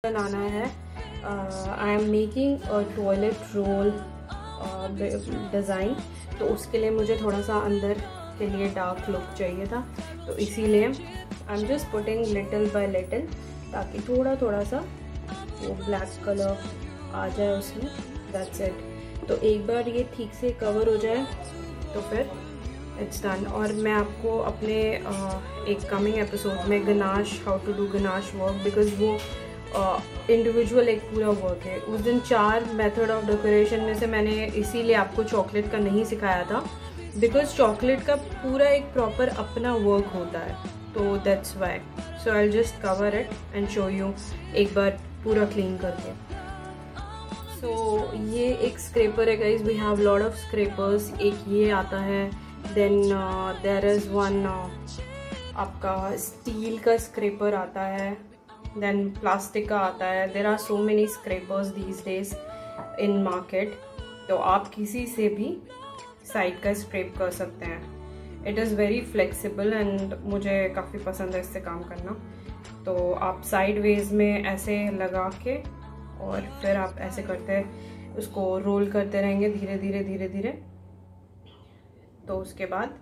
बनाना है। I am making a toilet roll design, तो उसके लिए मुझे थोड़ा सा अंदर के लिए डार्क लुक चाहिए था, तो इसीलिए I am just putting little bye little, ताकि थोड़ा थोड़ा सा वो ब्लैक कलर आ जाए उसमें। That's it. तो एक बार ये ठीक से कवर हो जाए तो फिर इट्स डन। और मैं आपको अपने एक कमिंग एपिसोड में ganache, how to do ganache work, because वो इंडिविजुअल एक पूरा वर्क है। उस दिन 4 मेथड ऑफ डेकोरेशन में से मैंने इसीलिए आपको चॉकलेट का नहीं सिखाया था, बिकॉज चॉकलेट का पूरा एक प्रॉपर अपना वर्क होता है, तो that's why. So I will just cover it and show you एक बार पूरा क्लीन करके। सो ये एक स्क्रैपर है guys, we have lot of scrapers. एक ये आता है, देन देयर इज़ वन आपका स्टील का स्क्रैपर आता है, देन प्लास्टिक का आता है। There are so many scrapers these days in market, तो आप किसी से भी साइड का स्क्रैप कर सकते हैं। It is very flexible and मुझे काफ़ी पसंद है इससे काम करना। तो आप साइड वेज में ऐसे लगा के और फिर आप ऐसे करते उसको रोल करते रहेंगे धीरे धीरे धीरे धीरे, तो उसके बाद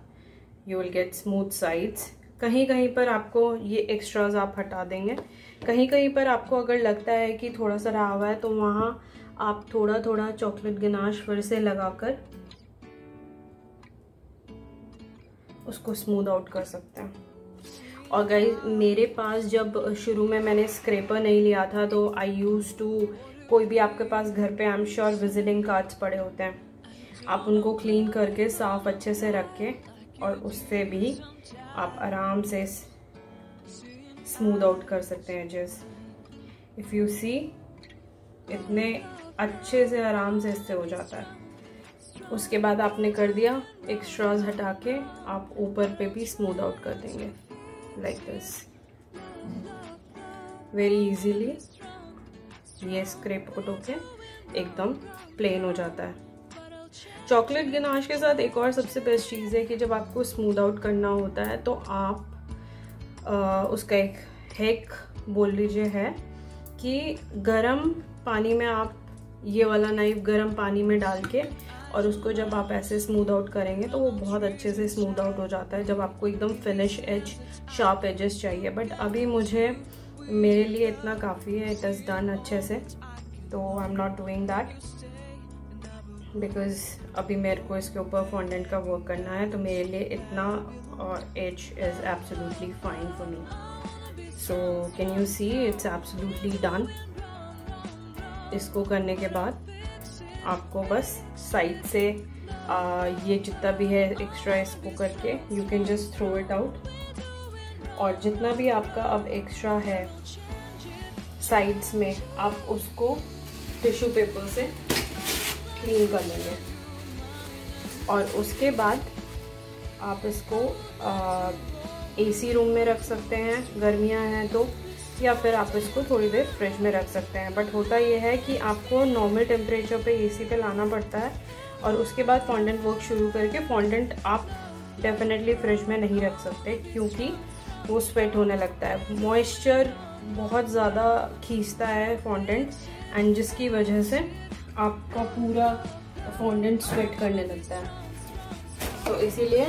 you will get smooth sides. कहीं कहीं पर आपको ये एक्स्ट्राज आप हटा देंगे, कहीं कहीं पर आपको अगर लगता है कि थोड़ा सा रहा हुआ है तो वहाँ आप थोड़ा थोड़ा चॉकलेट गनाश फिर से लगाकर उसको स्मूथ आउट कर सकते हैं। और गाइस मेरे पास जब शुरू में मैंने स्क्रैपर नहीं लिया था तो आई यूज टू, कोई भी आपके पास घर पे I am sure visiting cards पड़े होते हैं, आप उनको क्लीन करके साफ अच्छे से रख के और उससे भी आप आराम से स्मूथ आउट कर सकते हैं एजेस। इफ़ यू सी इतने अच्छे से आराम से इससे हो जाता है। उसके बाद आपने कर दिया, एक्स्ट्राज हटा के आप ऊपर पे भी स्मूथ आउट कर देंगे लाइक दिस वेरी इजीली। ये स्क्रैप को टोके एकदम प्लेन हो जाता है। चॉकलेट गनाश के साथ एक और सबसे बेस्ट चीज़ है कि जब आपको स्मूथ आउट करना होता है तो आप उसका एक हैक बोल लीजिए है कि गरम पानी में आप ये वाला नाइफ गरम पानी में डाल के और उसको जब आप ऐसे स्मूथ आउट करेंगे तो वो बहुत अच्छे से स्मूथ आउट हो जाता है, जब आपको एकदम फिनिश एज शार्प एजेस चाहिए। बट अभी मुझे मेरे लिए इतना काफ़ी है, इट इज़ डन अच्छे से, तो I am not doing that because अभी मेरे को इसके ऊपर फॉन्डेंट का वर्क करना है, तो मेरे लिए इतना और edge is absolutely fine for me. So can you see it's absolutely done. इसको करने के बाद आपको बस साइड से ये जितना भी है एक्स्ट्रा इसको करके you can just throw it out, और जितना भी आपका अब एक्स्ट्रा है साइड्स में आप उसको टिश्यू पेपर से क्लीन कर लेंगे। और उसके बाद आप इसको एसी रूम में रख सकते हैं, गर्मियां हैं तो, या फिर आप इसको थोड़ी देर फ्रिज में रख सकते हैं। बट होता यह है कि आपको नॉर्मल टेम्परेचर पे एसी पे लाना पड़ता है, और उसके बाद फॉन्डेंट वर्क शुरू करके फॉन्डेंट आप डेफिनेटली फ्रिज में नहीं रख सकते क्योंकि वो स्वेट होने लगता है। मॉइस्चर बहुत ज़्यादा खींचता है फॉन्डेंट, एंड जिसकी वजह से आपका पूरा फॉन्डेंट स्वेट करने लगता है। तो इसीलिए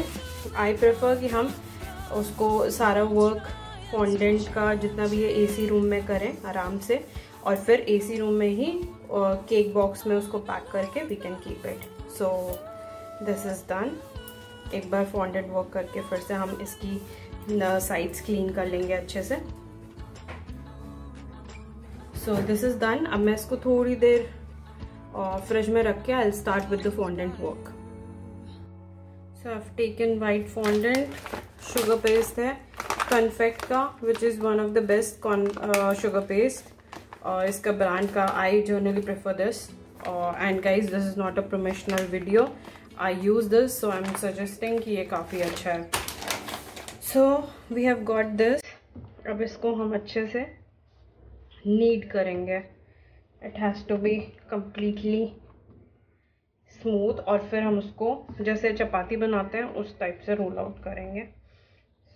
आई प्रेफर कि हम उसको सारा वर्क फॉन्डेंट का जितना भी है एसी रूम में करें आराम से, और फिर एसी रूम में ही केक बॉक्स में उसको पैक करके we can keep it. So this is done. एक बार फॉन्डेंट वर्क करके फिर से हम इसकी साइड्स क्लीन कर लेंगे अच्छे से। सो दिस इज़ डन। अब मैं इसको थोड़ी देर फ्रिज में रख के I will start with the fondant work. So I have taken white fondant, sugar paste है कन्फेक्ट का, which is one of the best sugar paste. इसका ब्रांड का I generally prefer this, and guys this is not a promotional video, I use this, so I am suggesting कि ये काफ़ी अच्छा है। सो we have got this. अब इसको हम अच्छे से नीड करेंगे, it has to be completely smooth, और फिर हम उसको जैसे चपाती बनाते हैं उस टाइप से रोल आउट करेंगे।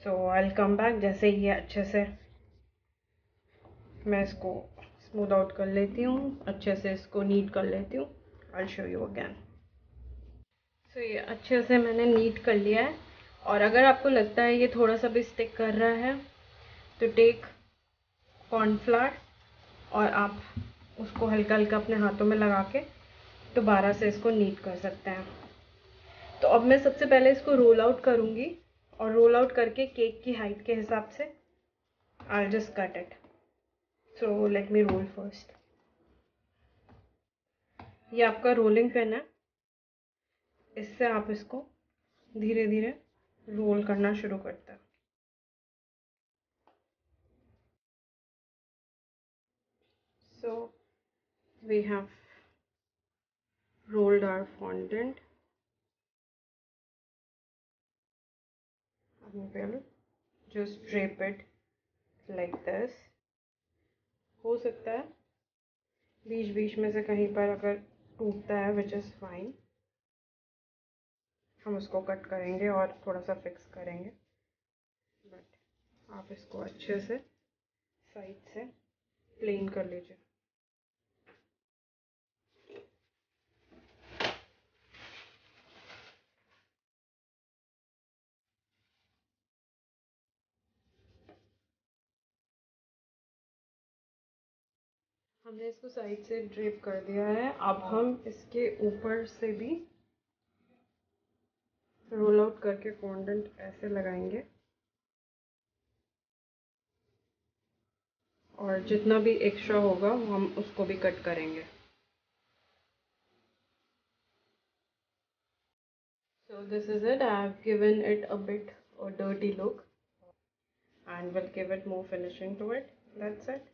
सो आई विल कम बैक जैसे ये अच्छे से मैं इसको स्मूथ आउट कर लेती हूँ, अच्छे से इसको नीट कर लेती हूँ। I show you again. So ये अच्छे से मैंने नीट कर लिया है। और अगर आपको लगता है ये थोड़ा सा भी स्टिक कर रहा है तो टेक कॉर्नफ्लावर और आप उसको हल्का हल्का अपने हाथों में लगा के दोबारा से इसको नीट कर सकते हैं। तो अब मैं सबसे पहले इसको रोल आउट करूँगी और रोल आउट करके केक की हाइट के हिसाब से I just cut it. So let me roll first. ये आपका रोलिंग पेन है, इससे आप इसको धीरे धीरे रोल करना शुरू करते हैं। So we have rolled our fondant. We will just drape it like this. हो सकता है बीच बीच में से कहीं पर अगर टूटता है, which is fine, हम उसको कट करेंगे और थोड़ा सा फिक्स करेंगे। बट आप इसको अच्छे से साइड से प्लेन कर लीजिए। हमने इसको साइड से ड्रेप कर दिया है। अब हम इसके ऊपर से भी रोल आउट करके फॉन्डेंट ऐसे लगाएंगे और जितना भी एक्स्ट्रा होगा हम उसको भी कट करेंगे। So this is it. I have given it a bit a dirty look and will give it more finishing to it. That's it.